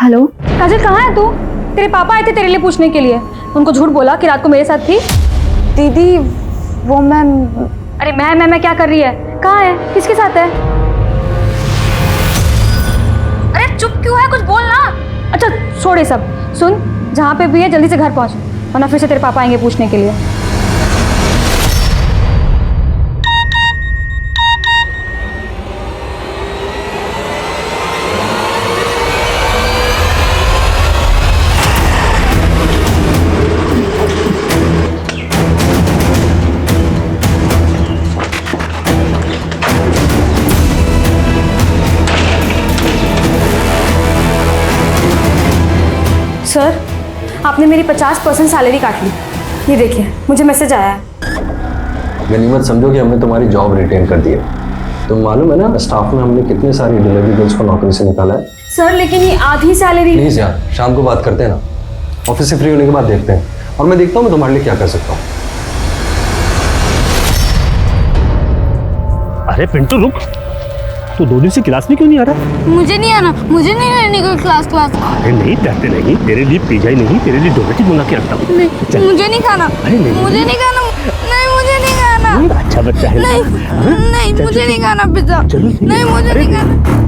Hello काजल, कहाँ है तू? तेरे पापा आए थे तेरे लिए पूछने के लिए। उनको झूठ बोला कि रात को मेरे साथ थी। दीदी वो मैं अरे मैं क्या कर रही है? कहाँ है? किसके साथ है? अरे चुप क्यों है? कुछ बोल ना। अच्छा छोड़ ये सब। सुन, जहाँ पे भी है जल्दी से घर पहुँच, वरना फिर से तेरे पापा आएंगे पूछने के लिए। सर, आपने मेरी 50% सैलरी काट ली। ये देखिए, मुझे मैसेज आया है। गनीमत समझो कि हमने तुम्हारी जॉब रिटेन कर दी है। तुम मालूम है ना स्टाफ में हमने कितने सारी डिलीवरी गर्ल्स को नौकरी से निकाला है। सर लेकिन ये आधी सैलरी। प्लीज यार, शाम को बात करते हैं ना, ऑफिस से फ्री होने के बाद देखते हैं। और मैं देखता हूँ मैं तुम्हारे लिए क्या कर सकता हूँ। अरे पिंटू रुक, तू 2 दिन से क्लास में क्यों नहीं आ रहा? मुझे नहीं आना, मुझे नहीं रहने को क्लास। अरे नहीं डरते नहीं, तेरे लिए पिज्जा ही नहीं, तेरे लिए डोनट ही मंगा के रखता हूँ। मुझे नहीं खाना। अरे नहीं, मुझे नहीं खाना। नहीं मुझे नहीं खाना। अच्छा बच्चा है। नहीं मुझे नहीं खाना पिज्जा। नहीं मुझे नहीं खाना।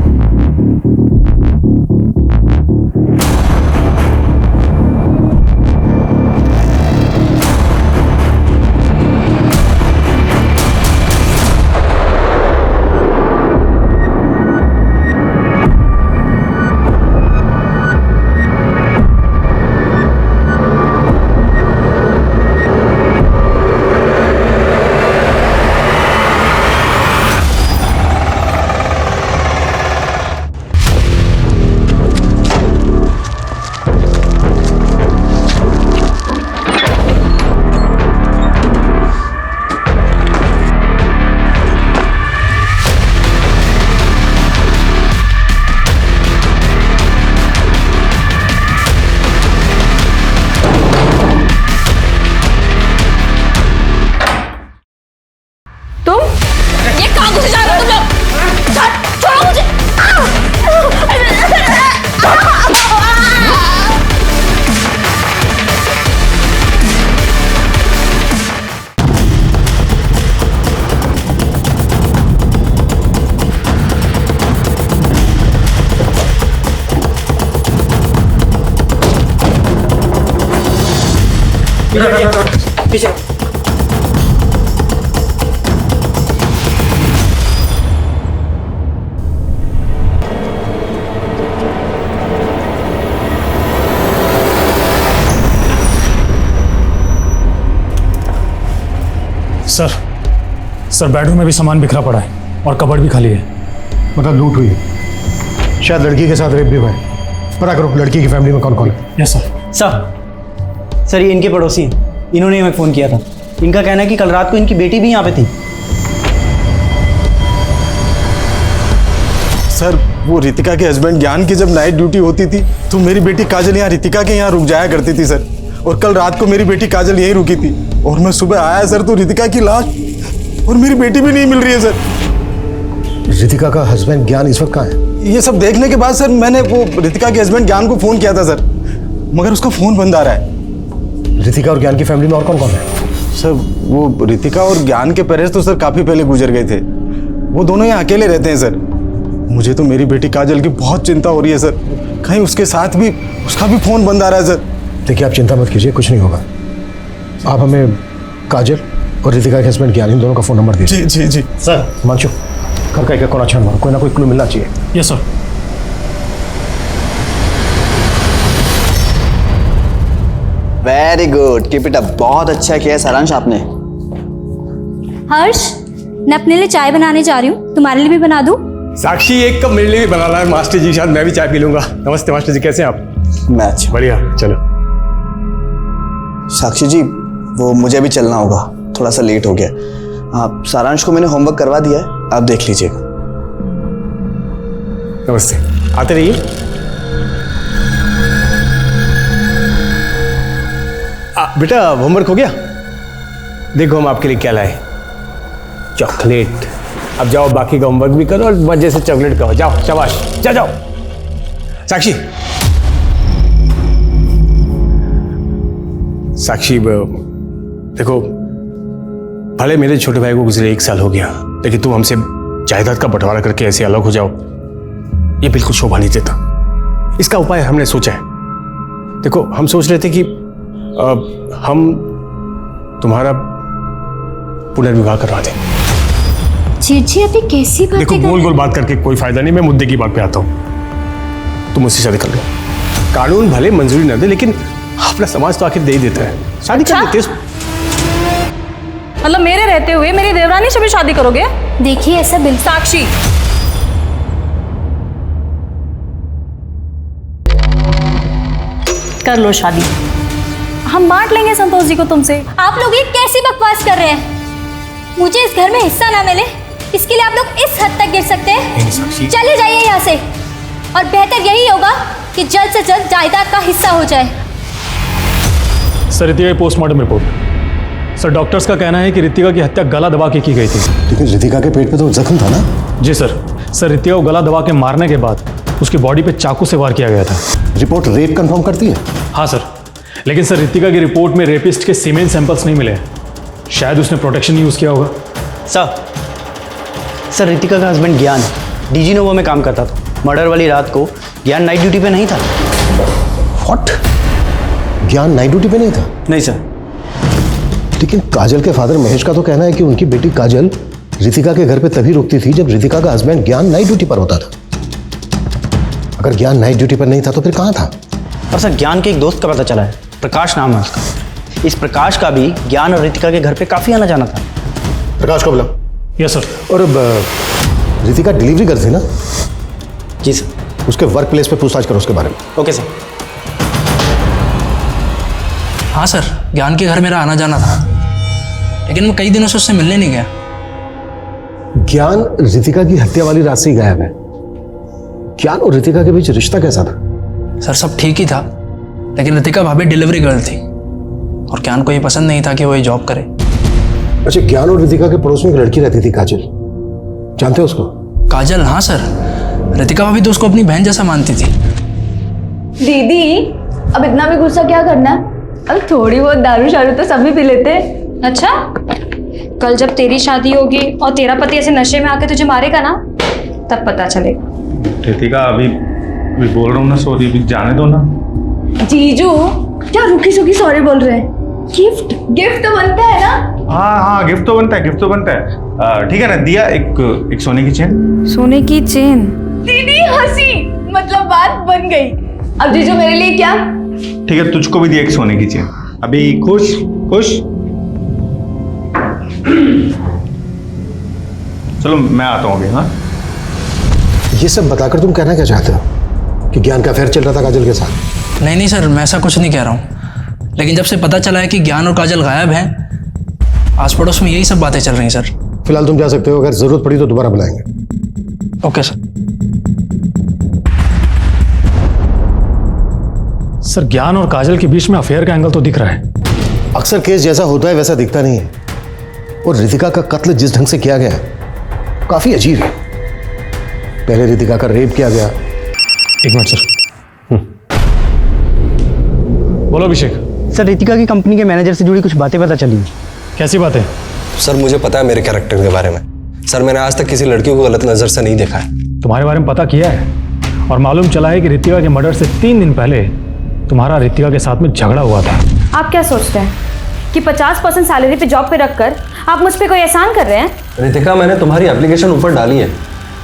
पीछे सर बेडरूम में भी सामान बिखरा पड़ा है और कबर्ड भी खाली है। मतलब लूट हुई है, शायद लड़की के साथ रेप भी हुआ है। पता करो लड़की की फैमिली में कौन कौन है। Yes sir. सर ये इनके पड़ोसी हैं, इन्होंने हमें फ़ोन किया था। इनका कहना है कि कल रात को इनकी बेटी भी यहाँ पे थी। सर वो रितिका के हस्बैंड ज्ञान की जब नाइट ड्यूटी होती थी तो मेरी बेटी काजल यहाँ रितिका के यहाँ रुक जाया करती थी सर। और कल रात को मेरी बेटी काजल यहीं रुकी थी और मैं सुबह आया सर तो रितिका की लाश और मेरी बेटी भी नहीं मिल रही है सर। रितिका का हस्बैंड ज्ञान इस वक्त कहाँ है? ये सब देखने के बाद सर मैंने वो रितिका के हस्बैंड ज्ञान को फ़ोन किया था सर, मगर उसका फ़ोन बंद आ रहा है। रितिका और ज्ञान की फैमिली में और कौन कौन है? सर वो रितिका और ज्ञान के पेरेंट्स तो सर काफ़ी पहले गुजर गए थे। वो दोनों यहाँ अकेले रहते हैं सर। मुझे तो मेरी बेटी काजल की बहुत चिंता हो रही है सर, कहीं उसके साथ भी उसका भी फ़ोन बंद आ रहा है सर। देखिए आप चिंता मत कीजिए, कुछ नहीं होगा। आप हमें काजल और रितिका के हस्बैंड ज्ञान इन दोनों का फ़ोन नंबर दीजिए। जी जी जी सर। मानचो घर का एक कोना छान मारो, कोई ना कोई क्लू मिलना चाहिए। Yes sir. Very good, keep it up. बहुत अच्छा किया सारांश आपने। हर्ष, मैं अपने लिए चाय बनाने जा रही हूँ, तुम्हारे लिए भी बना दूँ? साक्षी एक कप मेरे लिए भी बनाना है, मास्टर जी के साथ मैं भी चाय पी लूंगा। नमस्ते मास्टर जी, कैसे हैं आप? मैं अच्छा। बढ़िया, चलो। साक्षी जी वो मुझे भी चलना होगा, थोड़ा सा लेट हो गया। आप सारांश को मैंने होमवर्क करवा दिया है, आप देख लीजिएगा। नमस्ते, आते रहिए। बेटा होमवर्क हो गया? देखो हम आपके लिए क्या लाए, चॉकलेट। अब जाओ बाकी का होमवर्क भी करो और मजे से चॉकलेट खाओ। जाओ शाबाश, जाओ। साक्षी साक्षी देखो, भले मेरे छोटे भाई को गुजरे 1 साल हो गया, लेकिन तुम हमसे जायदाद का बंटवारा करके ऐसे अलग हो जाओ, ये बिल्कुल शोभा नहीं देता। इसका उपाय हमने सोचा है। देखो, हम सोच रहे थे कि हम तुम्हारा पुनर्विवाह करवा दें। जी अभी कैसी बातें देखो, गोल गोल बात करके कोई फायदा नहीं, मैं मुद्दे की बात पे आता हूँ। तुम मुझसे शादी कर लो। कानून भले मंजूरी न दे, लेकिन अपना समाज तो आखिर दे ही देता है। शादी कर लेते हैं। मतलब मेरे रहते हुए मेरी देवरानी से भी शादी करोगे? देखिए ऐसा बिल्कुल। साक्षी, कर लो शादी, हम बांट लेंगे संतोष जी को तुमसे। आप लोग ये कैसी बकवास कर रहे हैं? मुझे इस घर में हिस्सा ना मिले, इसके लिए आप लोग इस हद तक गिर सकते हैं? चले जाइए यहाँ से, और बेहतर यही होगा कि जल्द से जल्द जायदाद का हिस्सा हो जाए। सर, रितिका की पोस्टमार्टम रिपोर्ट। सर, डॉक्टर्स का कहना है कि रितिका की हत्या गला दबा के की गई थी। लेकिन रितिका के पेट पे तो जख्म था ना? जी सर। सर, रितिका को गला दबा के मारने के बाद उसकी बॉडी पे चाकू से वार किया गया था। रिपोर्ट रेप कंफर्म करती है? हाँ सर, लेकिन सर रितिका की रिपोर्ट में रेपिस्ट के सीमेन सैंपल्स नहीं मिले। शायद उसने प्रोटेक्शन यूज़ किया होगा। सर रितिका का हस्बैंड ज्ञान डीजी नोवा में काम करता था। मर्डर वाली रात को ज्ञान नाइट ड्यूटी पे नहीं था। व्हाट? ज्ञान नाइट ड्यूटी पे नहीं था? नहीं सर। लेकिन काजल के फादर महेश का तो कहना है कि उनकी बेटी काजल रितिका के घर पे तभी रुकती थी जब रितिका का हस्बैंड ज्ञान नाइट ड्यूटी पर होता था। अगर ज्ञान नाइट ड्यूटी पर नहीं था तो फिर कहाँ था? और सर, ज्ञान के एक दोस्त का पता चला है, प्रकाश नाम है उसका। इस प्रकाश का भी ज्ञान और रितिका के घर पे काफ़ी आना जाना था। प्रकाश को बुलाओ। Yes sir. और रितिका डिलीवरी करती ना? जी सर। उसके वर्क प्लेस पे पूछताछ करो उसके बारे में। Okay sir. हाँ सर, ज्ञान के घर मेरा आना जाना था, लेकिन मैं कई दिनों से उससे मिलने नहीं गया। ज्ञान रितिका की हत्या वाली रात से ही गायब है। ज्ञान और रितिका के बीच रिश्ता कैसा था? सर, सब ठीक ही था, लेकिन रितिका भाभी डिलीवरी गर्ल थी और ज्ञान को ये पसंद नहीं था कि वो ये जॉब करे। अच्छा, ज्ञान और रितिका के पड़ोस में एक लड़की रहती थी, काजल, जानते हो उसको? काजल? हाँ सर, रितिका भाभी तो उसको अपनी बहन जैसा मानती थी। दीदी, अब इतना भी गुस्सा क्या करना है? अब थोड़ी बहुत दारू शारू तो सभी पी लेते हैं। अच्छा, कल जब तेरी शादी होगी और तेरा पति ऐसे नशे में आके तुझे मारेगा ना, तब पता चलेगा। रितिका, अभी बोल रहा हूँ ना, सॉरी, अभी जाने दो ना। जीजू, क्या रुकी सुखी सॉरी बोल रहे हैं? गिफ्ट तो बनता है ना? हाँ, गिफ्ट तो बनता है। ठीक है ना, दिया एक सोने की चेन। सोने की चेन? दीदी हंसी, मतलब बात बन गई। अब जीजू मेरे लिए क्या? ठीक है, तुझको भी दिया एक सोने की चेन। अभी खुश खुश? चलो मैं आता हूँ अभी। हाँ, ये सब बताकर तुम कहना क्या चाहते हो? कि ज्ञान का अफेयर चल रहा था काजल के साथ? नहीं सर, मैं ऐसा कुछ नहीं कह रहा हूँ, लेकिन जब से पता चला है कि ज्ञान और काजल गायब हैं, आस पड़ोस में यही सब बातें चल रही हैं सर। फिलहाल तुम जा सकते हो, अगर जरूरत पड़ी तो दोबारा बुलाएंगे। Okay sir. सर, ज्ञान और काजल के बीच में अफेयर का एंगल तो दिख रहा है। अक्सर केस जैसा होता है वैसा दिखता नहीं है। और रितिका का कत्ल जिस ढंग से किया गया है काफी अजीब है। पहले रितिका का रेप किया गया। एक मिनट सर। बोलो अभिषेक। सर, रितिका की कंपनी के मैनेजर से जुड़ी कुछ बातें पता चली। कैसी बातें? सर, मुझे पता है मेरे कैरेक्टर के बारे में। सर, मैंने आज तक किसी लड़की को गलत नजर से नहीं देखा है। तुम्हारे बारे में पता किया है और मालूम चला है कि रितिका के मर्डर से 3 दिन पहले तुम्हारा रितिका के साथ में झगड़ा हुआ था। आप क्या सोचते हैं कि 50% सैलरी पे जॉब पे रखकर आप मुझ पे कोई एहसान कर रहे हैं? रितिका, मैंने तुम्हारी एप्लीकेशन ऊपर डाली है,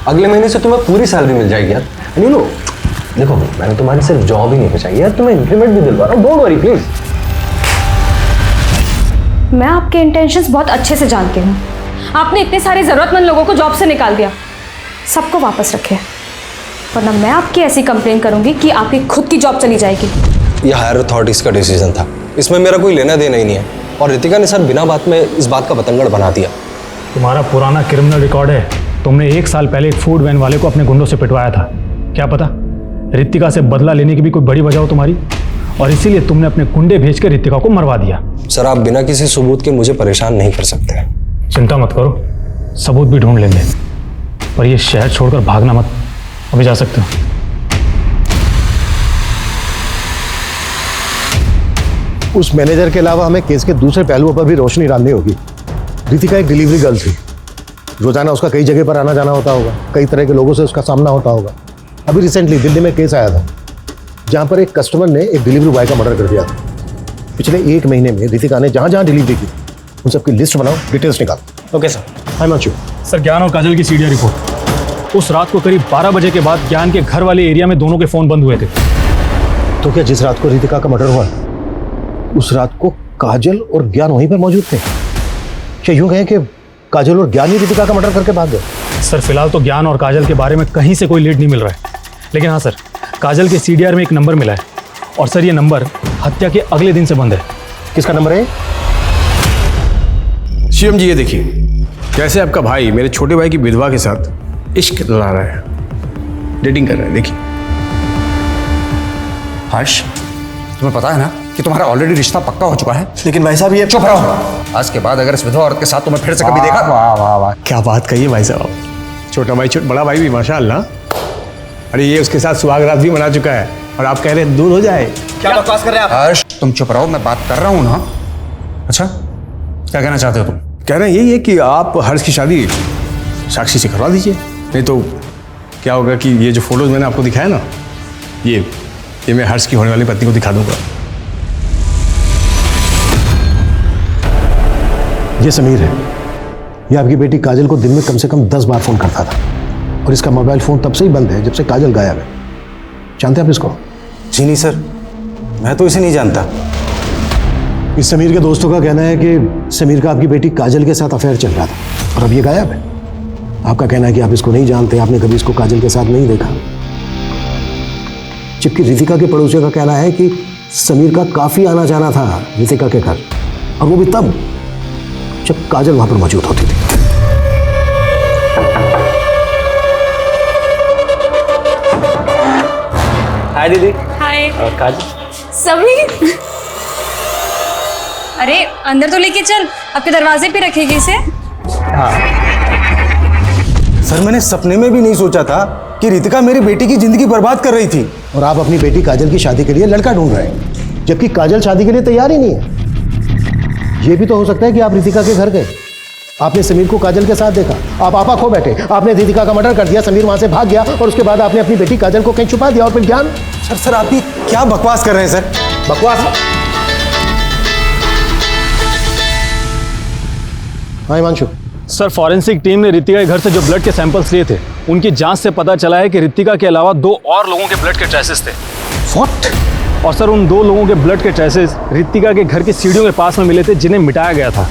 अगले महीने से तुम्हें पूरी सैलरी मिल जाएगी यार। यू नो, देखो, मैंने तुम्हारी सिर्फ जॉब ही नहीं बचाई यार, तुम्हें इंक्रीमेंट भी दिलवा रहा हूँ। Don't worry please. मैं आपके इंटेंशंस बहुत अच्छे से जानती हूँ। आपने इतने सारे जरूरतमंद लोगों को जॉब से निकाल दिया, सबको वापस रखे, वरना मैं आपकी ऐसी कंप्लेन करूंगी कि आपकी खुद की जॉब चली जाएगी। यह हायर अथॉरिटीज का डिसीजन था, इसमें मेरा कोई लेना देना ही नहीं है। और रितिका ने सर बिना बात में इस बात का बतंगड़ बना दिया। तुम्हारा पुराना क्रिमिनल रिकॉर्ड है। तुमने 1 साल पहले एक फूड वैन वाले को अपने गुंडों से पिटवाया था। क्या पता रितिका से बदला लेने की भी कोई बड़ी वजह हो तुम्हारी, और इसीलिए तुमने अपने गुंडे भेजकर रितिका को मरवा दिया। सर, आप बिना किसी सबूत के मुझे परेशान नहीं कर सकते। चिंता मत करो, सबूत भी ढूंढ लेंगे, पर यह शहर छोड़कर भागना मत। अभी जा सकते हो। उस मैनेजर के अलावा हमें केस के दूसरे पहलुओं पर भी रोशनी डालनी होगी। रितिका एक डिलीवरी गर्ल थी, रोजाना उसका कई जगह पर आना जाना होता होगा, कई तरह के लोगों से उसका सामना होता होगा। अभी रिसेंटली दिल्ली में केस आया था जहाँ पर एक कस्टमर ने एक डिलीवरी बॉय का मर्डर कर दिया था। पिछले 1 महीने में रितिका ने जहाँ जहाँ डिलीवरी की उन सबकी लिस्ट बनाओ, डिटेल्स निकालो। Okay sir. I am you sir, ज्ञान और काजल की सीडिया रिपोर्ट। उस रात को करीब 12 बजे के बाद ज्ञान के घर वाले एरिया में दोनों के फ़ोन बंद हुए थे। तो क्या जिस रात को रितिका का मर्डर हुआ उस रात को काजल और ज्ञान वहीं पर मौजूद थे? क्या यूं कहें कि काजल और ज्ञान ही रितिका का मर्डर करके भाग गए? सर, फिलहाल तो ज्ञान और काजल के बारे में कहीं से कोई लीड नहीं मिल रहा है, लेकिन हाँ सर, काजल के सीडीआर में एक नंबर मिला है और सर ये नंबर हत्या के अगले दिन से बंद है। किसका नंबर है? शिवम जी, ये देखिए कैसे आपका भाई मेरे छोटे भाई की विधवा के साथ इश्क लड़ा रहा है, डेटिंग कर रहा है। देखिए हर्ष, तुम्हें पता है ना कि तुम्हारा ऑलरेडी रिश्ता पक्का हो चुका है। लेकिन भाई साहब ये चुप रहो। आज के बाद अगर इस विधवा औरत के साथ तुम्हें फिर से कभी देखा। वाह वाह वाह, क्या बात कही है भाई साहब। छोटा भाई बड़ा भाई भी माशाअल्लाह। अरे ये उसके साथ सुहाग रात भी मना चुका है और आप कह रहे हैं दूर हो जाए। क्या बकवास कर रहे हैं आप? हर्ष, तुम चुप रहो, मैं बात कर रहा हूँ ना। अच्छा, क्या कहना चाहते हो तुम? कह रहे हैं यही है कि आप हर्ष की शादी साक्षी से करवा दीजिए, नहीं तो क्या होगा कि ये जो फोटोज मैंने आपको दिखाया ना, ये मैं हर्ष की होने वाली पत्नी को दिखा दूंगा। ये समीर है, ये आपकी बेटी काजल को दिन में कम से कम 10 बार फोन करता था और इसका मोबाइल फोन तब से ही बंद है जब से काजल गायब है। जानते हैं आप इसको? जी नहीं सर, मैं तो इसे नहीं जानता। इस समीर के दोस्तों का कहना है कि समीर का आपकी बेटी काजल के साथ अफेयर चल रहा था और अब ये गायब है। आपका कहना है कि आप इसको नहीं जानते, आपने कभी इसको काजल के साथ नहीं देखा, जबकि रितिका के पड़ोसियों का कहना है कि समीर का काफी आना जाना था रितिका के घर, और वो भी तब जब काजल वहां पर मौजूद होती थी। हाय दीदी। हाय। काजल। समीर, अरे अंदर तो लेके चल, आपके दरवाजे पे रखेगी इसे। हाँ सर, मैंने सपने में भी नहीं सोचा था कि रितिका मेरी बेटी की जिंदगी बर्बाद कर रही थी। और आप अपनी बेटी काजल की शादी के लिए लड़का ढूंढ रहे हैं, जबकि काजल शादी के लिए तैयार ही नहीं है। यह भी तो हो सकता है कि आप रितिका के घर गए, आपने समीर को काजल के साथ देखा, आप आपा खो बैठे, आपने रितिका का मर्डर कर दिया, समीर वहां से भाग गया और उसके बाद आपने अपनी बेटी काजल को कहीं छुपा दिया और फिर ज्ञान। सर आप ये क्या बकवास कर रहे हैं सर? बकवास? हाँ हिमांशु। सर, फॉरेंसिक टीम ने रितिका के घर से जो ब्लड के सैंपल्स लिए थे, उनकी जांच से पता चला है कि रितिका के अलावा 2 और लोगों के ब्लड के ट्रेसेस थे। व्हाट? और सर, उन 2 लोगों के ब्लड के ट्रेसेस रितिका के घर की सीढ़ियों के पास में मिले थे, जिन्हें मिटाया गया था।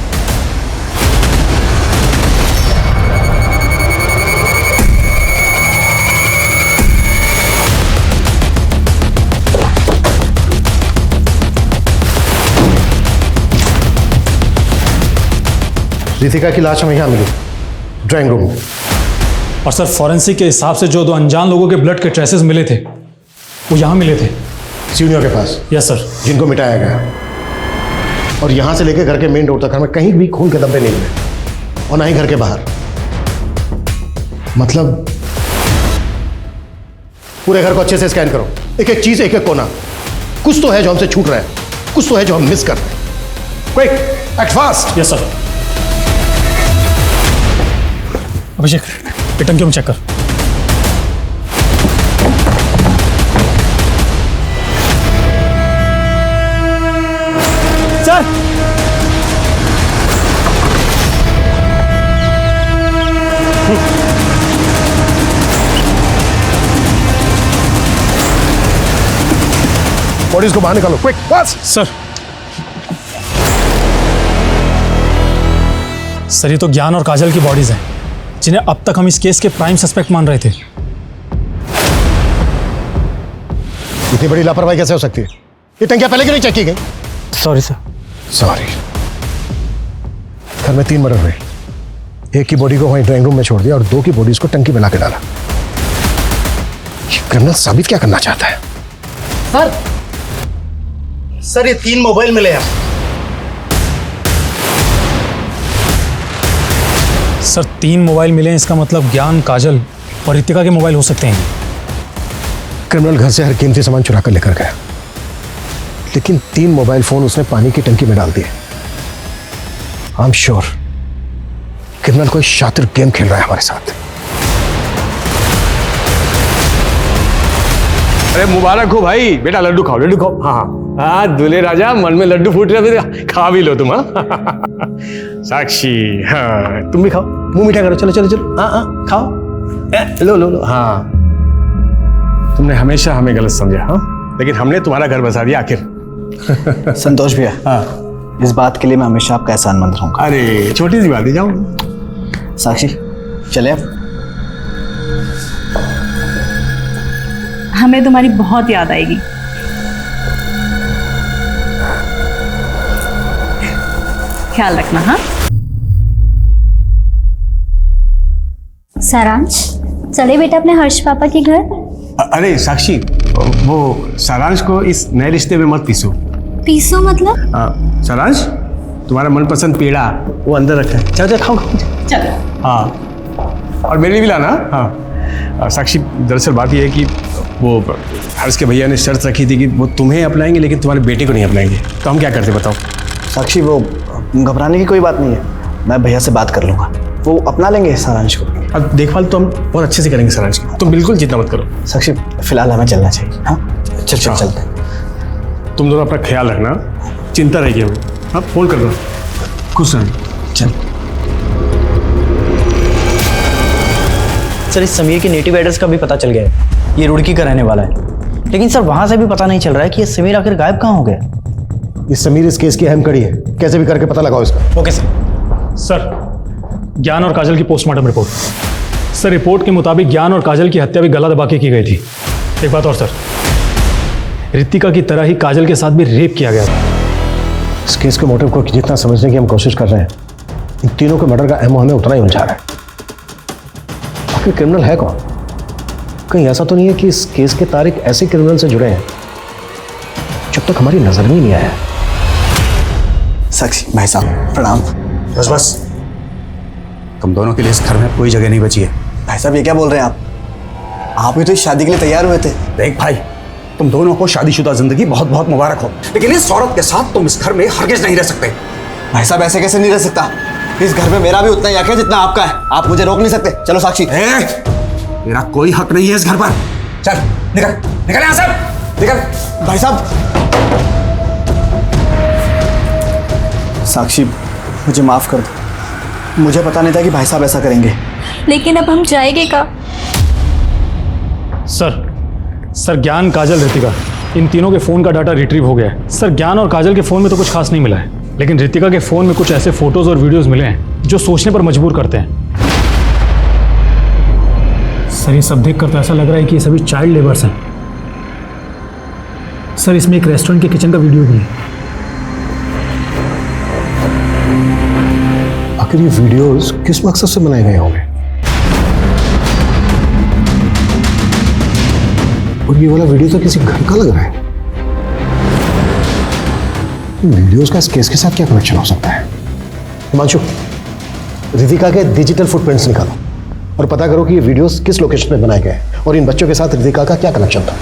रितिका की लाश हमें यहाँ मिली, ड्राइंग रूम में। और सर, फॉरेंसिक के हिसाब से जो 2 अनजान लोगों के ब्लड के ट्रेसेस मिले थे, वो यहाँ मिले थे, सीढ़ियों के पास। Yes sir. जिनको मिटाया गया, और यहाँ से लेकर घर के मेन डोर तक हमें कहीं भी खून के धब्बे नहीं मिले, और ना ही घर के बाहर। मतलब पूरे घर को अच्छे से स्कैन करो, एक एक चीज, एक एक कोना। कुछ तो है जो हमसे छूट रहा है, कुछ तो है जो हम मिस कर रहे हैं। Quick, act fast. Yes sir. Abhishek, ये टंकी में चेक कर। सर, बॉडीज को बाहर निकालो, क्विक, बस। सर, ये तो ज्ञान और काजल की बॉडीज हैं, जिन्हें अब तक हम इस केस के प्राइम सस्पेक्ट मान रहे थे। इतनी बड़ी लापरवाही कैसे हो सकती है? ये टंकियां पहले क्यों नहीं चेक की गई? Sorry sir. सॉरी। घर में 3 मर्डर हुए, एक की बॉडी को वहीं ड्राइंग रूम में छोड़ दिया और 2 की बॉडीज को टंकी में ला के डाला। ये क्रिमिनल साबित क्या करना चाहता है? सर ये 3 मोबाइल मिले हैं। सर, 3 मोबाइल मिले हैं, इसका मतलब ज्ञान, काजल और रितिका के मोबाइल हो सकते हैं। क्रिमिनल घर से हर कीमती सामान चुरा कर लेकर गया, लेकिन 3 मोबाइल फोन उसने पानी की टंकी में डाल दिए। आई एम श्योर क्रिमिनल कोई शातिर गेम खेल रहा है हमारे साथ। अरे मुबारक हो भाई, बेटा लड्डू खाओ, लड्डू खाओ। हाँ हाँ, दूल्हे राजा मन में लड्डू फूट रहे थे, खा भी लो तुम। हाँ साक्षी, हाँ तुम भी खाओ, मुंह मीठा करो। चलो चलो चलो, हाँ हाँ खाओ, लो लो लो। हाँ तुमने हमेशा हमें गलत समझा, हाँ, लेकिन हमने तुम्हारा घर बसा दिया आखिर। संतोष भैया, हाँ इस बात के लिए मैं हमेशा आपका एहसानमंद रहूंगा। अरे छोटी सी बात है, जाओ। साक्षी चले अब। हमें तुम्हारी बहुत याद आएगी। ख्याल रखना। हाँ सारांश, चले बेटा अपने हर्ष पापा के घर। अरे साक्षी, वो सारांश को इस नए रिश्ते में मत पीसो। पीसो मतलब? सारांश, तुम्हारा मनपसंद पेड़ा वो अंदर रखा है, चलो चलो खाओ खाओ। चलो। हाँ, और मेरे लिए भी लाना। हाँ साक्षी, दरअसल बात यह है कि वो हर्ष के भैया ने शर्त रखी थी कि वो तुम्हें अपनाएंगे लेकिन तुम्हारे बेटे को नहीं अपनाएंगे, तो हम क्या करते बताओ? साक्षी, वो घबराने की कोई बात नहीं है, मैं भैया से बात कर लूंगा, वो अपना लेंगे सारांश को। अब देखभाल तो हम बहुत अच्छे से करेंगे सारांश की, तुम बिल्कुल चिंता मत करो। साक्षी फिलहाल हमें चलना चाहिए। हाँ चल चल चलते हैं। तुम दोनों अपना ख्याल रखना, चिंता रहेगी हमें। हाँ फोन कर दो, खुश रहना। चल। सर, इस समीर के नेटिव एड्रेस का भी पता चल गया है, ये रुड़की का रहने वाला है। लेकिन सर वहां से भी पता नहीं चल रहा है कि ये समीर आखिर गायब कहाँ हो गया। ये समीर इस केस की अहम कड़ी है, कैसे भी करके पता लगाओ इसका। Okay sir. सर, ज्ञान और काजल की पोस्टमार्टम रिपोर्ट। सर, रिपोर्ट के मुताबिक ज्ञान और काजल की हत्या भी गला दबा के की गई थी। एक बात और सर, रितिका की तरह ही काजल के साथ भी रेप किया गया था। इस केस के मोटिव को जितना समझने की हम कोशिश कर रहे हैं, इन तीनों के मर्डर का अहम हमें उतना ही उलझा रहा है। आखिर क्रिमिनल है कौन? कहीं ऐसा तो नहीं है कि इस केस के तारीख ऐसे क्रिमिनल से जुड़े हैं जब तक हमारी नजर में ही नहीं आया है। साक्षी भाई साहब प्रणाम। बस बस, तुम दोनों के लिए इस घर में कोई जगह नहीं बची है। भाई साहब ये क्या बोल रहे हैं आप भी तो इस शादी के लिए तैयार हुए थे। देख भाई, तुम दोनों को शादीशुदा जिंदगी बहुत बहुत मुबारक हो, लेकिन इस औरत के साथ तुम इस घर में हरगिज नहीं रह सकते। भाई साहब ऐसे कैसे नहीं रह सकता, इस घर में मेरा भी उतना ही हक है जितना आपका है, आप मुझे रोक नहीं सकते। चलो साक्षी। मेरा कोई हक नहीं है इस घर पर। चल निकल निकल यहां से, निकल। भाई साहब। साक्षी मुझे माफ कर दो, मुझे पता नहीं था कि भाई साहब ऐसा करेंगे। लेकिन अब हम जाएंगे कहाँ? सर, ज्ञान, काजल, रितिका, इन तीनों के फोन का डाटा रिट्रीव हो गया है। सर, ज्ञान और काजल के फोन में तो कुछ खास नहीं मिला है, लेकिन रितिका के फोन में कुछ ऐसे फोटोज और वीडियोस मिले हैं जो सोचने पर मजबूर करते हैं। सर, ये सब देखकर तो ऐसा लग रहा है कि ये सभी चाइल्ड लेबर्स हैं। सर, इसमें एक रेस्टोरेंट के किचन का वीडियो भी है। आखिर ये वीडियोस किस मकसद से बनाए गए होंगे? और ये वाला वीडियो तो किसी घर का लग रहा है। वीडियोस का इस केस के साथ क्या कनेक्शन हो सकता है? हिमांशु, रितिका के डिजिटल फुटप्रिंट्स निकालो और पता करो कि ये वीडियोस किस लोकेशन में बनाए गए हैं और इन बच्चों के साथ रितिका का क्या कनेक्शन था।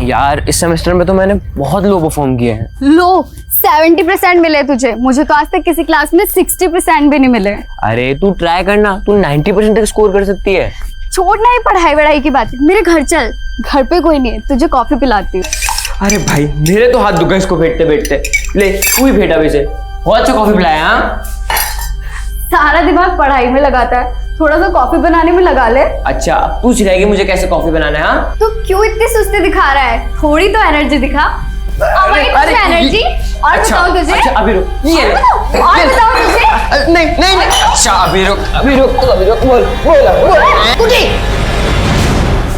यार, इस सेमेस्टर में तो मैंने बहुत लो परफॉर्म किए हैं। लो 70% मिले तुझे, मुझे तो आज तक किसी क्लास में 60% भी नहीं मिले। अरे तू ट्राई करना, तू 90% तक स्कोर कर सकती है। छोड़ना ही पढ़ाई वढ़ाई की बात, मेरे घर चल, घर पे कोई नहीं है, तुझे कॉफी पिलाती हूँ। अरे भाई, मेरे तो हाथ दुखा इसको फेंटते फेंटते। ले तू ही फेंटा वैसे, बहुत अच्छा कॉफी पिलाया। हाँ, सारा दिमाग पढ़ाई में लगाता है, थोड़ा सा कॉफी बनाने में लगा ले। अच्छा, पूछ रहेगी मुझे कैसे कॉफी बनाना है? हाँ, तो क्यों इतनी सुस्ती दिखा रहा है? थोड़ी तो एनर्जी दिखा। एनर्जी और अच्छा, बताओ तुझे। अच्छा अभी रुक, ये ले। और बताओ तुझे। नहीं नहीं नहीं, अच्छा अभी रुक बोल कुटी,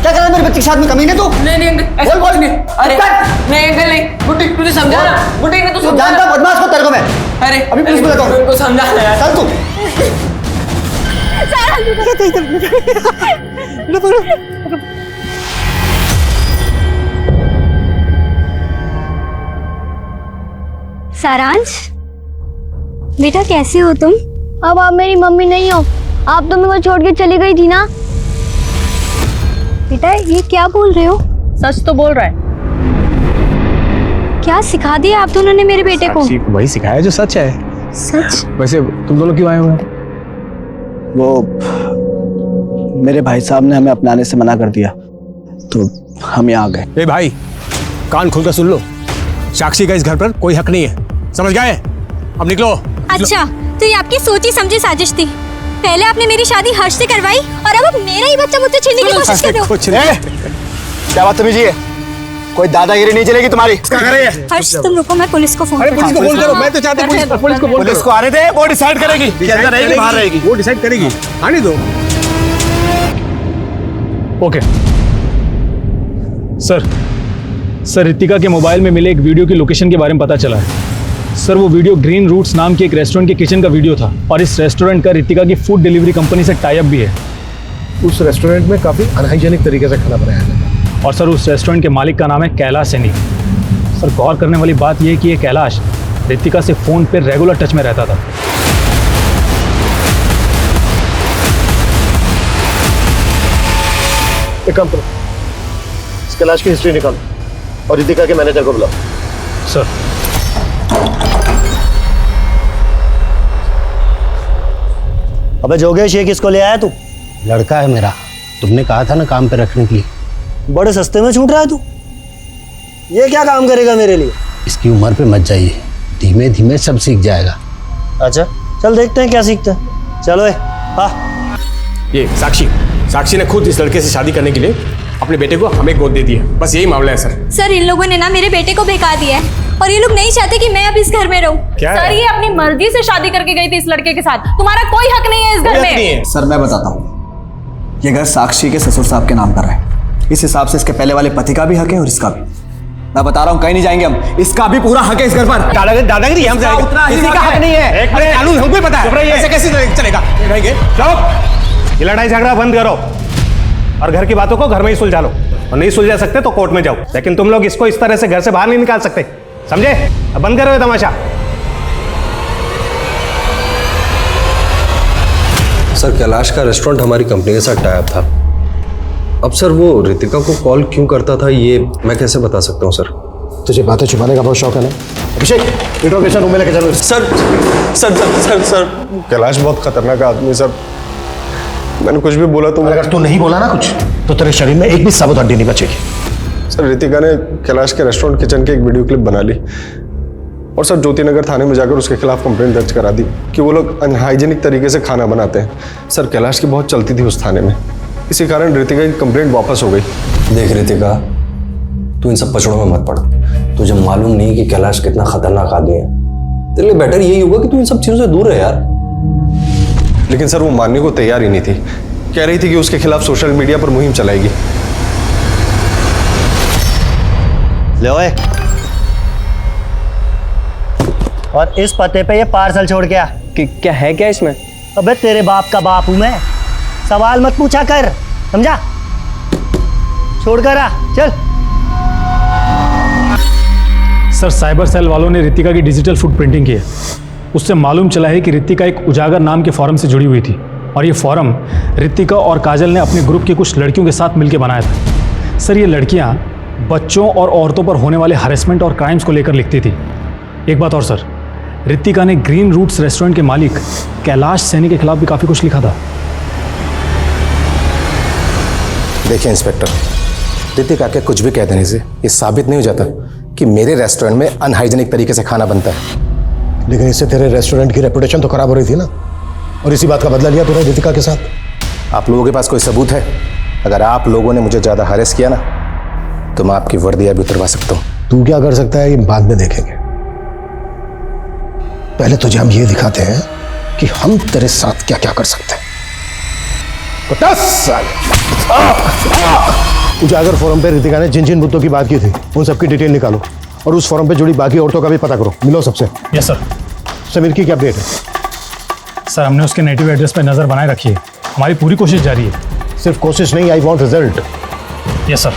क्या कर रहा है मेरे बच्चे के साथ में? कमीने तू। नहीं ऐसा बोल नहीं। अरे नहीं अंकल नहीं, बुड्ढी तुझे समझा ना, बुड्ढी ने तो समझा। जानता बदमाश को तेरे को मैं। अरे अभी पुलिस बुलाता हूँ। उनको समझा ना यार। चल तू। सारांश, बेटा कैसे हो तुम? अब आप मेरी मम्मी नहीं हो, आप तो मेरे को छोड़ के चली गई थी ना। बेटा ये क्या बोल रहे हो? सच तो बोल रहा है। क्या सिखा दिया आप दोनों ने मेरे बेटे को? साक्षी, वही सिखाया जो सच है। सच? वैसे तुम दोनों क्यों आए हुए हो? वो मेरे भाई साहब ने हमें अपनाने से मना कर दिया तो हम यहाँ आ गए। ए भाई, कान खोलकर सुन लो, साक्षी का इस घर पर कोई हक नहीं है, समझ गए? अब निकलो। अच्छा, तो ये आपकी सोची समझी साजिश थी। पहले आपने मेरी शादी हर्ष से करवाई और अब आप मेरा ही बच्चा मुझसे छीनने की कोशिश कर रहे हो। कुछ नहीं। क्या बात तमीजी है? कोई दादागिरी नहीं चलेगी तुम्हारी। क्या कर रही है? हर्ष तुम रुको, मैं पुलिस को फोन अरे पुलिस को फोन करो, मैं तो चाहता हूं पुलिस को फोन पुलिस को आने दे, वो डिसाइड करेगी कि अंदर रहेगी बाहर रहेगी। वो डिसाइड करेगी, आने दो। ओके सर, रितिका के मोबाइल में मिले एक वीडियो की लोकेशन के बारे में पता चला है। सर, वो वीडियो ग्रीन रूट्स नाम के एक रेस्टोरेंट के किचन का वीडियो था और इस रेस्टोरेंट का रितिका की फूड डिलीवरी कंपनी से टाई अप भी है। उस रेस्टोरेंट में काफी अनहाइजेनिक तरीके से खाना बनाया जाता। और सर, उस रेस्टोरेंट के मालिक का नाम है कैलाश सैनी। सर, गौर करने वाली बात यह है कि ये कैलाश रितिका से फ़ोन पे रेगुलर टच में रहता था। एक काम करो, इस कैलाश की हिस्ट्री निकालो और रितिका के मैनेजर को बुलाओ। सर, अबे जोगेश, ये किसको ले आया तू? लड़का है मेरा, तुमने कहा था ना काम पे रखने के लिए। बड़े सस्ते में छूट रहा है तू। ये क्या काम करेगा मेरे लिए? इसकी उम्र पे मत जाइए, धीमे धीमे सब सीख जाएगा। अच्छा चल देखते हैं क्या सीखता है। चलो हाँ। ये साक्षी ने खुद इस लड़के से शादी करने के लिए अपने बेटे को हमें गोद दे दिया। बस यही मामला है सर। सर, इन लोगों ने ना मेरे बेटे को बहका दिया है और ये लोग नहीं चाहते कि मैं अब इस घर में रहूं। क्या सर, ये अपनी मर्जी से शादी करके गई थी इस लड़के के साथ, तुम्हारा कोई हक नहीं है इस घर में। सर मैं बताता हूँ, ये घर साक्षी के ससुर साहब के नाम पर है। इस हिसाब से इसके पहले वाले पति का भी हक है और इसका भी। मैं बता रहा हूँ, कहीं नहीं जाएंगे हम, इसका भी पूरा हक है इस घर पर। दादागिरी हम उतना ही किसी का हक हक है। नहीं है। एक मिनट, कानून हमको ही पता है, ऐसे कैसे चलेगा? रहेंगे ये लड़ाई झगड़ा बंद करो और घर की बातों को घर में ही सुलझा लो। और नहीं सुलझा सकते तो कोर्ट में जाओ, लेकिन तुम लोग इसको इस तरह से घर से बाहर नहीं निकाल सकते, समझे? अब बंद करो ये तमाशा। सर, कैलाश का रेस्टोरेंट हमारी कंपनी के साथ टाई अप था। अब सर, वो रितिका को कॉल क्यों करता था ये मैं कैसे बता सकता हूँ सर? तुझे बातें छुपाने का बहुत शौक है ना? अभिषेक, इंट्रोगेशन रूम में लेके चलो। Sir sir sir sir sir Kailash बहुत खतरनाक आदमी सर, मैंने कुछ भी बोला तो अगर तू नहीं बोला ना कुछ तो तेरे शरीर में एक भी साबुत हड्डी नहीं बचेगी। सर रितिका ने कैलाश के रेस्टोरेंट किचन की एक वीडियो क्लिप बना ली और सर ज्योतिनगर थाने में जाकर उसके खिलाफ कंप्लेंट दर्ज करा दी कि वो लोग अनहाइजीनिक तरीके से खाना बनाते हैं। सर कैलाश की बहुत चलती थी उस थाने में, इसी कारण रितिका की कंप्लेंट वापस हो गई। देख रितिका, तू इन सब पचड़ों में मत पड़। तुझे मालूम नहीं कि कैलाश कितना खतरनाक आदमी है। तेरे लिए बेटर यही होगा कि तू इन सब चीजों से दूर रहे यार। लेकिन सर वो मानने को तैयार ही नहीं थी, कह रही थी कि उसके खिलाफ सोशल मीडिया पर मुहिम चलाएगी। ले ओए, और इस पते पे ये पार्सल छोड़ के आ। क्या है क्या इसमें? अबे तेरे बाप का बाप हूं मैं, सवाल मत पूछा कर, समझा? छोड़ कर आ, चल। सर, साइबर सेल वालों ने रितिका की डिजिटल फुट प्रिंटिंग की है। उससे मालूम चला है कि रितिका एक उजागर नाम के फॉरम से जुड़ी हुई थी और ये फॉरम रितिका और काजल ने अपने ग्रुप की कुछ लड़कियों के साथ मिलकर बनाया था। सर, ये लड़कियां बच्चों और औरतों पर होने वाले हरेसमेंट और क्राइम्स को लेकर लिखती थी। एक बात और सर, रितिका ने ग्रीन रूट्स रेस्टोरेंट के मालिक कैलाश सैनी के खिलाफ भी काफ़ी कुछ लिखा था। देखिए इंस्पेक्टर, रितिका के कुछ भी कह देने से ये साबित नहीं हो जाता कि मेरे रेस्टोरेंट में अनहाइजीनिक तरीके से खाना बनता है। लेकिन इससे तेरे रेस्टोरेंट की रेपुटेशन तो खराब हो रही थी ना, और इसी बात का बदला लिया तूने रितिका के साथ। आप लोगों के पास कोई सबूत है? अगर आप लोगों ने मुझे ज़्यादा हरेस किया ना तो मैं आपकी वर्दियाँ भी उतरवा सकता हूँ। तू क्या कर सकता है ये बाद में देखेंगे, पहले तुझे हम ये दिखाते हैं कि हम तेरे साथ क्या क्या कर सकते हैं। उजागर फोरम पे रितिका ने जिन जिन मुद्दों की बात की थी उन सबकी डिटेल निकालो और उस फोरम पे जुड़ी बाकी औरतों का भी पता करो, मिलो सबसे। Yes sir. समीर की क्या अपडेट है? सर, हमने उसके नेटिव एड्रेस पर नज़र बनाए रखी है, हमारी पूरी कोशिश जारी है। सिर्फ कोशिश नहीं, I want result. Yes sir.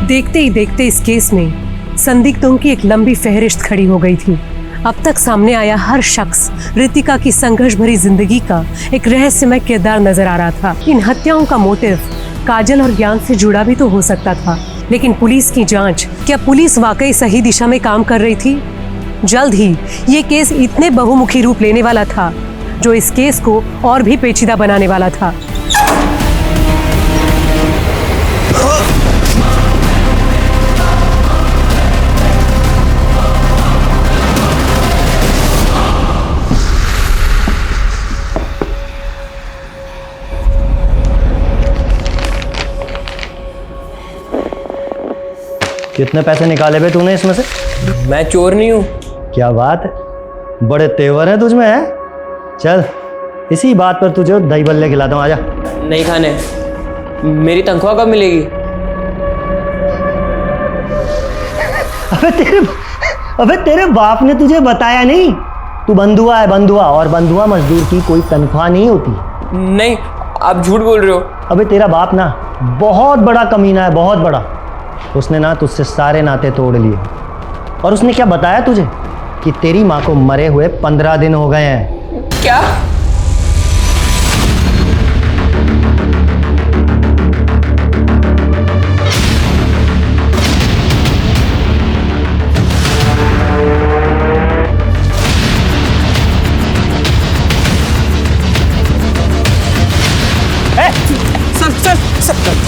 देखते ही देखते इस केस में संदिग्धों की एक लंबी फहरिस्त खड़ी हो गई थी। अब तक सामने आया हर शख्स रितिका की संघर्ष भरी जिंदगी का एक रहस्यमय किरदार नजर आ रहा था। इन हत्याओं का मोटिव काजल और ज्ञान से जुड़ा भी तो हो सकता था, लेकिन पुलिस की जांच, क्या पुलिस वाकई सही दिशा में काम कर रही थी? जल्द ही ये केस इतने बहुमुखी रूप लेने वाला था जो इस केस को और भी पेचीदा बनाने वाला था। कितने पैसे निकाले बे तूने इसमें से? मैं चोर नहीं हूँ। क्या बात है, बड़े तेवर हैं तुझमें है। चल इसी बात पर तुझे दही बल्ले खिलाता हूँ, आजा। नहीं खाने। मेरी तनख्वाह कब मिलेगी? अबे तेरे बाप ने तुझे बताया नहीं? तू बंधुआ है, बंधुआ, और बंधुआ मजदूर की कोई तनख्वाह नहीं होती। नहीं, आप झूठ बोल रहे हो। अबे तेरा बाप ना बहुत बड़ा कमीना है, बहुत बड़ा। उसने ना तुझसे सारे नाते तोड़ लिए, और उसने क्या बताया तुझे कि तेरी माँ को मरे हुए 15 दिन हो गए हैं। क्या?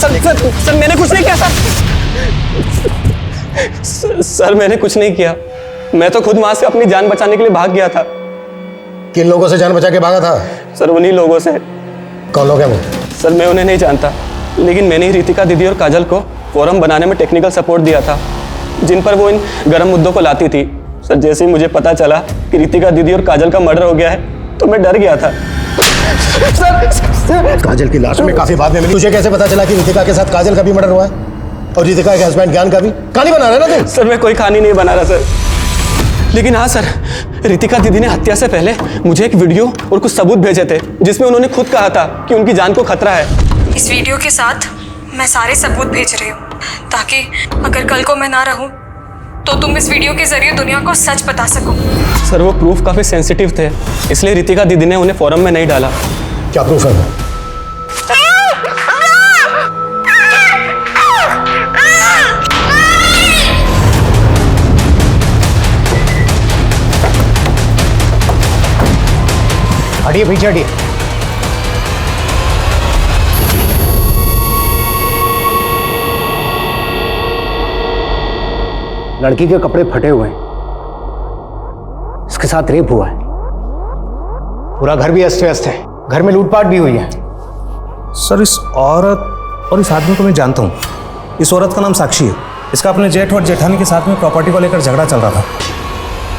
सर मैंने कुछ नहीं किया सर मैंने कुछ नहीं किया। मैं तो खुद वहां से अपनी जान बचाने के लिए भाग गया था। किन लोगों से जान बचा के भागा था? सर उन्हीं लोगों से। कौन लोग हैं वो? सर मैं उन्हें नहीं जानता, लेकिन मैंने ही रितिका दीदी और काजल को फोरम बनाने में टेक्निकल सपोर्ट दिया था, जिन पर वो इन गर्म मुद्दों को लाती थी। सर जैसे ही मुझे पता चला कि रितिका दीदी और काजल का मर्डर हो गया है तो मैं डर गया था। काजल की लाश में काफी बाद में मिली। तुझे कैसे पता चला कि रितिका के साथ काजल का भी मर्डर हुआ है और रितिका के हस्बैंड ज्ञान का भी? कहानी बना रहा है ना तू? सर मैं कोई कहानी नहीं बना रहा सर, लेकिन हाँ सर, रितिका दीदी ने हत्या से पहले मुझे एक वीडियो और कुछ सबूत भेजे थे जिसमें उन्होंने खुद कहा था कि उनकी जान को खतरा है। इस वीडियो के साथ मैं सारे सबूत भेज रही हूँ ताकि अगर कल को मैं ना रहूँ तो तुम इस वीडियो के जरिए दुनिया को सच बता सको। सर वो प्रूफ काफी सेंसिटिव थे, इसलिए रितिका दीदी ने उन्हें फोरम में नहीं डाला। क्या प्रूफ है? हटिए, पीछे हटिए। लड़की के कपड़े फटे हुए हैं, इसके साथ रेप हुआ है, पूरा घर भी अस्त व्यस्त है, घर में लूटपाट भी हुई है। सर इस औरत और इस आदमी को मैं जानता हूँ। इस औरत का नाम साक्षी है। इसका अपने जेठ और जेठानी के साथ में प्रॉपर्टी को लेकर झगड़ा चल रहा था।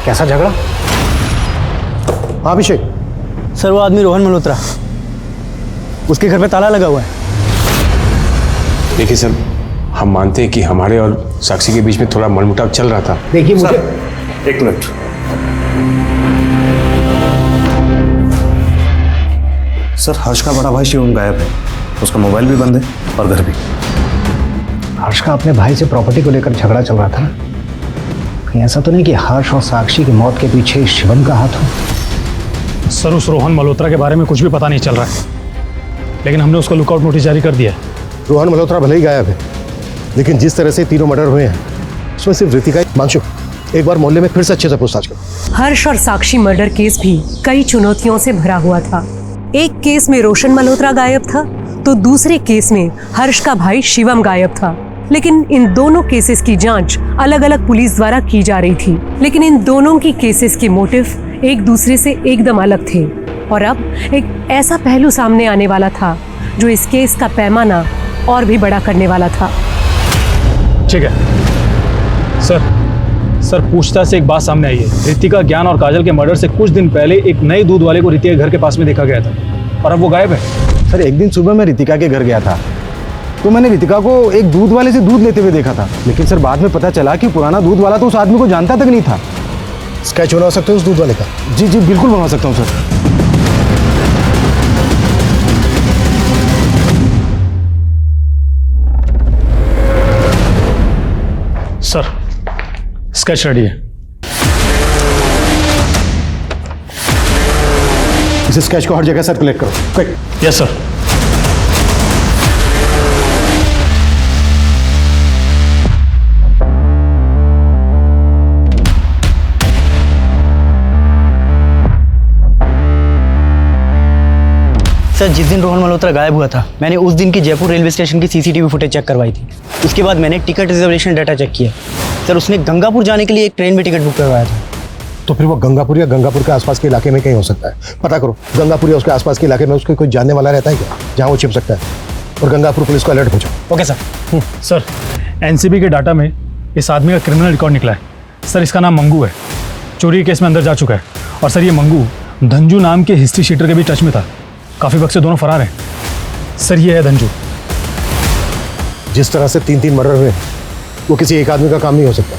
कैसा झगड़ा? हाँ अभिषेक। सर वो आदमी रोहन मल्होत्रा, उसके घर पे ताला लगा हुआ है। देखिए सर, हम मानते हैं कि हमारे और साक्षी के बीच में थोड़ा मनमुटाव चल रहा था। देखिए मुझे एक मिनट। सर हर्ष का बड़ा भाई शिवम गायब है, उसका मोबाइल भी बंद है और घर भी। हर्ष का अपने भाई से प्रॉपर्टी को लेकर झगड़ा चल रहा था। कहीं ऐसा तो नहीं कि हर्ष और साक्षी की मौत के पीछे शिवम का हाथ हो? सर उस रोहन मल्होत्रा के बारे में कुछ भी पता नहीं चल रहा है, लेकिन हमने उसको लुकआउट नोटिस जारी कर दिया है। रोहन मल्होत्रा भले ही गायब है, लेकिन जिस तरह से तीनों मर्डर हुए हैं उसमें सिर्फ रितिका। मांशु, एक बार मोहल्ले में फिर से अच्छे से पूछताछ करो। हर्ष और साक्षी मर्डर केस भी कई चुनौतियों से भरा हुआ था। एक केस में रोशन मल्होत्रा गायब था तो दूसरे केस में हर्ष का भाई शिवम गायब था। लेकिन इन दोनों केसेस की जांच अलग अलग पुलिस द्वारा की जा रही थी, लेकिन इन दोनों की केसेस के मोटिव एक दूसरे से एकदम अलग थे। और अब एक ऐसा पहलू सामने आने वाला था जो इस केस का पैमाना और भी बड़ा करने वाला था। ठीक है सर, पूछताछ से एक बात सामने आई है। रितिका, ज्ञान और काजल के मर्डर से कुछ दिन पहले एक नए दूध वाले को रितिका के घर के पास में देखा गया था और अब वो गायब है। सर एक दिन सुबह मैं रितिका के घर गया था तो मैंने रितिका को एक दूध वाले से दूध लेते हुए देखा था, लेकिन सर बाद में पता चला कि पुराना दूध वाला तो उस आदमी को जानता तक नहीं था। स्केच बना सकते हो उस दूध वाले का? जी जी बिल्कुल बना सकता हूँ सर स्केच रेडी है। इस स्केच को हर जगह सर्कुलेट करो, क्विक। Yes sir. सर, जिस दिन रोहन मल्होत्रा गायब हुआ था, मैंने उस दिन की जयपुर रेलवे स्टेशन की सीसीटीवी फुटेज चेक करवाई थी। उसके बाद मैंने टिकट रिजर्वेशन डाटा चेक किया। सर, उसने गंगापुर जाने के लिए एक ट्रेन में टिकट बुक करवाया था। तो फिर वो गंगापुर या गंगापुर के आसपास के इलाके में कहीं हो सकता है। पता करो, गंगापुर या उसके आसपास के इलाके में उसके कोई जानने वाला रहता है क्या, जहाँ वो छिप सकता है। और गंगापुर पुलिस को अलर्ट पहुंचाओ। Okay sir. सर, एनसीबी के डाटा में इस आदमी का क्रिमिनल रिकॉर्ड निकला है। सर, इसका नाम मंगू है, चोरी के केस में अंदर जा चुका है। और सर, ये मंगू धंजू नाम के हिस्ट्री शीटर के भी टच में था। काफ़ी वक्त से दोनों फरार हैं। सर, ये है धंजू। जिस तरह से 3-3 मर्डर हुए, वो किसी एक आदमी का काम नहीं हो सकता।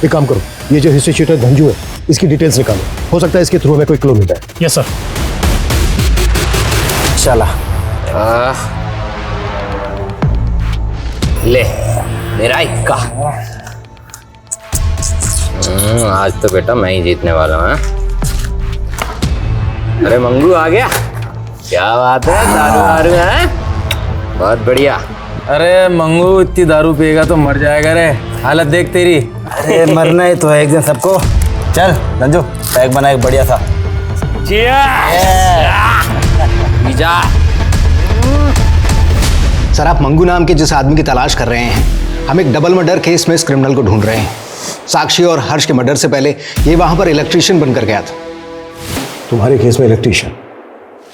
एक काम करो, ये जो हिस्ट्री शीटर धंजू है, इसकी डिटेल्स निकालो। हो सकता है इसके थ्रू में कोई क्लू मिलता है। Yes sir. चला ले मेरा इक्का। आज तो बेटा मैं ही जीतने वाला हूँ। अरे मंगू आ गया, क्या बात है, दारू दारू है, बहुत बढ़िया। अरे मंगू, इतनी दारू पिएगा तो मर जाएगा रे, हालत देख तेरी। अरे मरना ही तो है एक दिन सबको। चल धंजू, पैक बना एक बढ़िया सा। सर, आप मंगू नाम के जिस आदमी की तलाश कर रहे हैं, हम एक डबल मर्डर केस में इस क्रिमिनल को ढूंढ रहे हैं। साक्षी और हर्ष के मर्डर से पहले ये वहां पर इलेक्ट्रीशियन बनकर गया था। तुम्हारे केस में इलेक्ट्रीशियन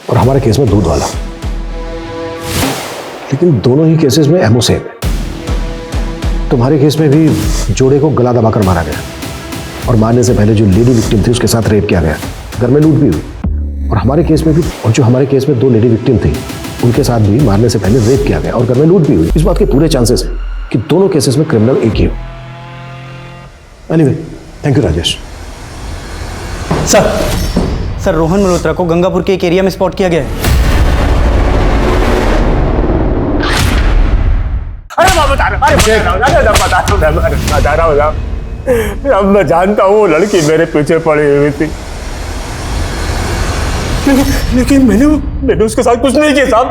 और हमारे केस में दूध वाला, लेकिन दोनों ही केसेस में एमओ सेम है। तुम्हारे केस में भी जोड़े को गला दबाकर मारा गया और मारने से पहले जो लेडी विक्टिम थी उसके साथ रेप किया गया, घर में लूट भी हुई। और हमारे केस में भी, और जो हमारे केस में 2 लेडी विक्टिम थी उनके साथ भी मारने से पहले रेप किया गया और घर में लूट भी हुई। इस बात के पूरे चांसेस हैं कि दोनों केसेस में क्रिमिनल एक ही हो। Anyway, thank you Rajesh. Sir, Rohan Malhotra को गंगापुर के एक एरिया में स्पॉट किया गया है। अब मैं जानता हूँ वो लड़की मेरे पीछे पड़ी हुई थी, लेकिन मैंने उसके साथ कुछ नहीं किया साहब।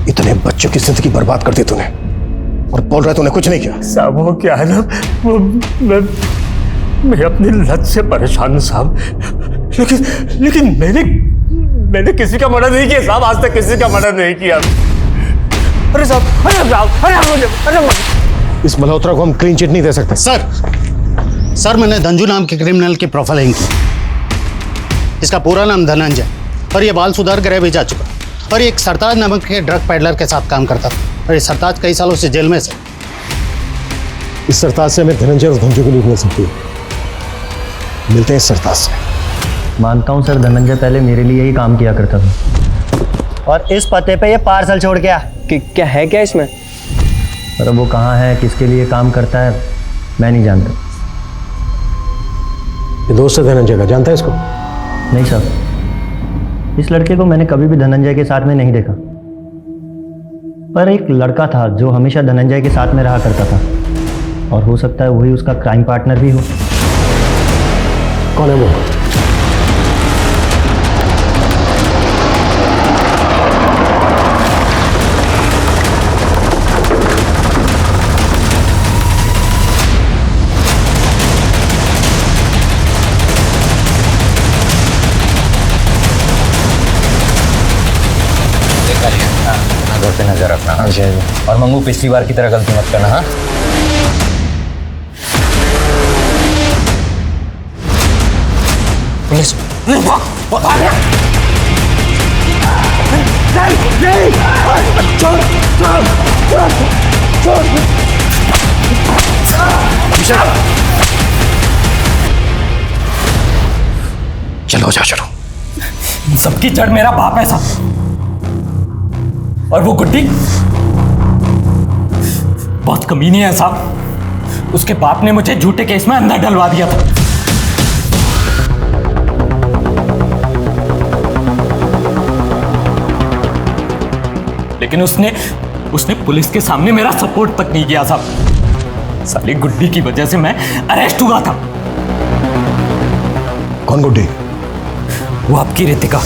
इतने बच्चों की जिंदगी बर्बाद कर दी तूने और बोल रहा है तूने कुछ नहीं किया। साहब वो क्या है ना, वो मैं अपनी लत से परेशान हूँ साहब, लेकिन मैंने किसी का मर्डर नहीं किया साहब, आज तक किसी का मर्डर नहीं किया। अरे साहब, अरे इस मल्होत्रा को हम क्लीन चिट नहीं दे सकते। सर, मैंने धंजू नाम के क्रिमिनल की प्रोफाइलिंग की। इसका पूरा नाम धनंजय और ये बाल सुधार गृह भी जा चुका और ये एक सरताज नामक के ड्रग पैडलर के साथ काम करता था और ये सरताज कई सालों से जेल में से। इस सरताज से हमें धनंजय और धंजू की लीड मिल सकती है। मिलते हैं इस सरताज से। मानता हूँ सर, धनंजय पहले मेरे लिए ही काम किया करता था और इस पते पे ये पार्सल छोड़ गया। क्या है क्या इसमें? पर वो कहाँ है, किसके लिए काम करता है, मैं नहीं जानता। ये दोस्त है धनंजय का, जानता है इसको? नहीं साहब, इस लड़के को मैंने कभी भी धनंजय के साथ में नहीं देखा। पर एक लड़का था जो हमेशा धनंजय के साथ में रहा करता था और हो सकता है वही उसका क्राइम पार्टनर भी हो। कौन है वो? घर पे नजर रखना। और मंगू, पिछली बार की तरह गलती मत करना। हाँ, पुलिस चलो जा, चलो। सबकी जड़ मेरा बाप है साहब, और वो गुड्डी बहुत कमीनी है साहब। उसके बाप ने मुझे झूठे केस में अंदर डलवा दिया था। लेकिन उसने पुलिस के सामने मेरा सपोर्ट तक नहीं किया साहब। साली गुड्डी की वजह से मैं अरेस्ट हुआ था। कौन गुड्डी? वो आपकी रितिका,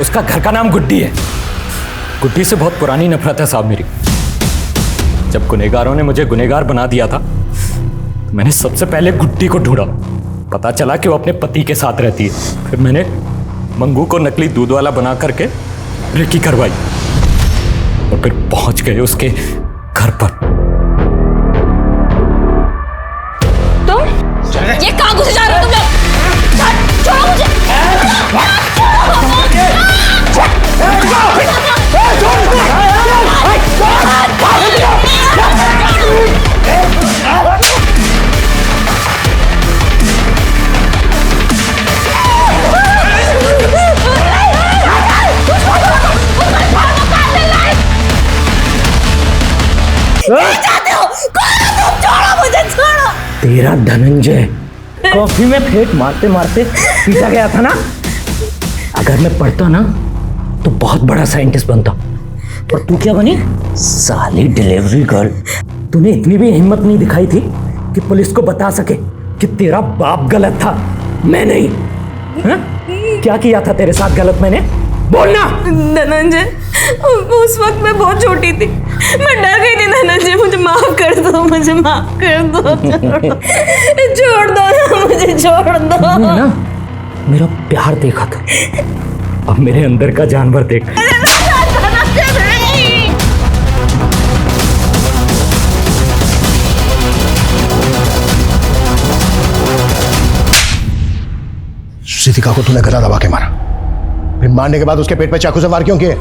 उसका घर का नाम गुड्डी है। गुड्डी से बहुत पुरानी नफरत है साहब मेरी। जब गुनहगारों ने मुझे गुनहगार बना दिया था तो मैंने सबसे पहले गुड्डी को ढूंढा। पता चला कि वो अपने पति के साथ रहती है। फिर मैंने मंगू को नकली दूध वाला बना करके रेकी करवाई और फिर पहुंच गए उसके घर पर। ये कहाँ घुसे जा रहे हो तुम लोग? छोड़ो मुझे। तेरा धनंजय कॉफी में फेंक मारते मारते पीछा गया था ना। अगर मैं पढ़ता ना तो बहुत बड़ा साइंटिस्ट बनता, और तू क्या बनी? साली डिलीवरी गर्ल। तूने इतनी भी हिम्मत नहीं दिखाई थी कि पुलिस को बता सके कि तेरा बाप गलत था, मैं नहीं। हा? क्या किया था तेरे साथ गलत मैंने? बोलना। धनंजय, उस वक्त मैं बहुत छोटी थी, मैं डर गई थी। धनंजय मुझे माफ कर दो, मुझे माफ कर दो। छोड़ दो ना, मुझे छोड़ दो ना। मेरा प्यार देखा था, अब मेरे अंदर का जानवर देख। रितिका को तूने गला दबा के मारा, फिर मारने के बाद उसके पेट पे चाकू से वार क्यों किए?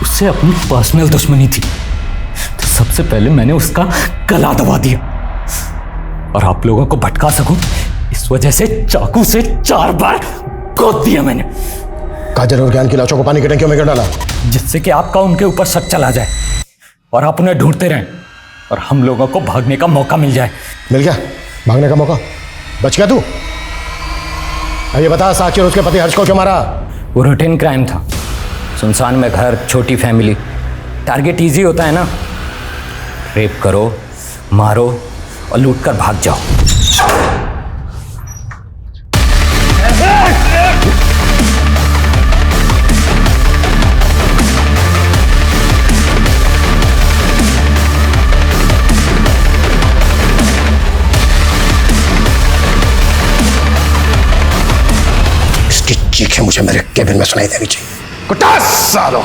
उससे अपनी पर्सनल दुश्मनी थी, तो सबसे पहले मैंने उसका गला दबा दिया, और आप लोगों को भटका सकूं इस वजह से चाकू से 4 बार गोद दिया मैंने। काजल और ज्ञान की लाशों को पानी की टंकियों में क्यों डाला? जिससे कि आपका उनके ऊपर शक चला जाए और आप उन्हें ढूंढते रहें और हम लोगों को भागने का मौका मिल जाए। मिल गया भागने का मौका? बच गया तू? ये बता, साक्षी और उसके पति हर्ष को क्यों मारा? वो रूटीन क्राइम था, सुनसान में घर, छोटी फैमिली, टारगेट इजी होता है ना। रेप करो, मारो और लूट कर भाग जाओ। इसकी चीखें मुझे मेरे केबिन में सुनाई देनी चाहिए। कुत्ता सालो।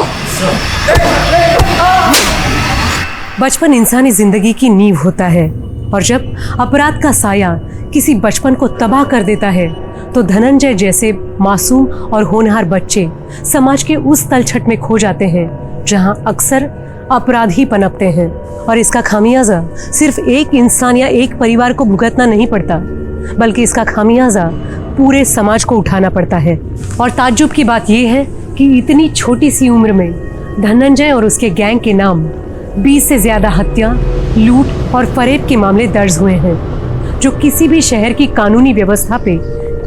बचपन इंसानी जिंदगी की नींव होता है, और जब अपराध का साया किसी बचपन को तबाह कर देता है तो धनंजय जैसे मासूम और होनहार बच्चे समाज के उस तलछट में खो जाते हैं जहां अक्सर अपराध ही पनपते हैं। और इसका खामियाजा सिर्फ एक इंसान या एक परिवार को भुगतना नहीं पड़ता, बल्कि इसका खामियाजा पूरे समाज को उठाना पड़ता है। और ताज्जुब की बात यह है कि इतनी छोटी सी उम्र में धनंजय और उसके गैंग के नाम 20 से ज्यादा हत्या, लूट और फरेब के मामले दर्ज हुए हैं, जो किसी भी शहर की कानूनी व्यवस्था पे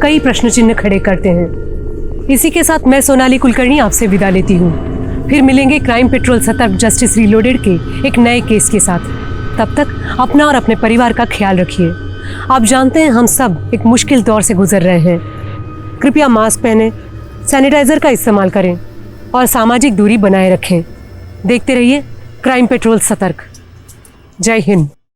कई प्रश्न चिन्ह खड़े करते हैं। इसी के साथ मैं सोनाली कुलकर्णी आपसे विदा लेती हूँ। फिर मिलेंगे क्राइम पेट्रोल सतर्क जस्टिस रीलोडेड के एक नए केस के साथ। तब तक अपना और अपने परिवार का ख्याल रखिए। आप जानते हैं हम सब एक मुश्किल दौर से गुजर रहे हैं। कृपया मास्क पहने, सैनिटाइजर का इस्तेमाल करें और सामाजिक दूरी बनाए रखें। देखते रहिए क्राइम पेट्रोल सतर्क। जय हिंद।